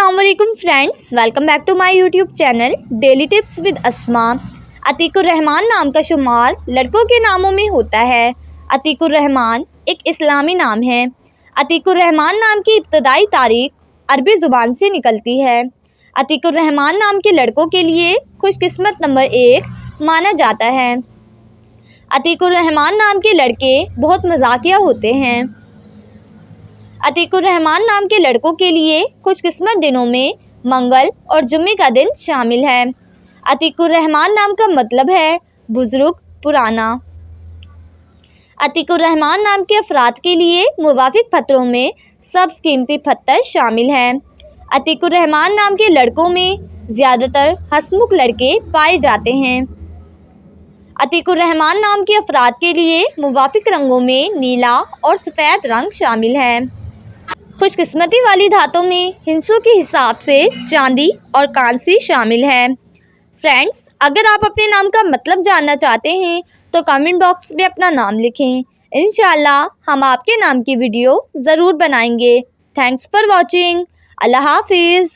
अस्सलाम वालेकुम friends, welcome back to my YouTube channel daily tips with Asma. Atiqur Rahman नाम का शुमार लड़कों के नामों में होता है। अतीकुर रहमान एक इस्लामी नाम है। अतीकुर रहमान नाम की इब्तदाई तारीख अरबी ज़ुबान से निकलती है। अतीकुर रहमान नाम के लड़कों के लिए खुशकिस्मत नंबर 1 माना जाता है। अतीकुर रहमान नाम के लड़के बहुत मजाकिया होते हैं। अतीकुर रहमान नाम के लड़कों के लिए खुशकिस्मत दिनों में मंगल और जुम्मे का दिन शामिल है। अतीकुर रहमान नाम का मतलब है बुजुर्ग, पुराना। अतीकुर रहमान नाम के अफराद के लिए मुवाफिक पत्रों में सब्ज़ कीमती पत्थर शामिल हैं। अतीकुर रहमान नाम के लड़कों में ज़्यादातर हंसमुख लड़के पाए जाते हैं। अतीकुर रहमान नाम के अफराद के लिए मुवाफिक रंगों में नीला और सफ़ेद रंग शामिल है। खुशकिस्मती वाली धातों में हिंसों के हिसाब से चांदी और कांसी शामिल है। फ्रेंड्स, अगर आप अपने नाम का मतलब जानना चाहते हैं तो कमेंट बॉक्स में अपना नाम लिखें। इंशाल्लाह हम आपके नाम की वीडियो ज़रूर बनाएंगे। Thanks for watching. अल्लाह हाफिज़।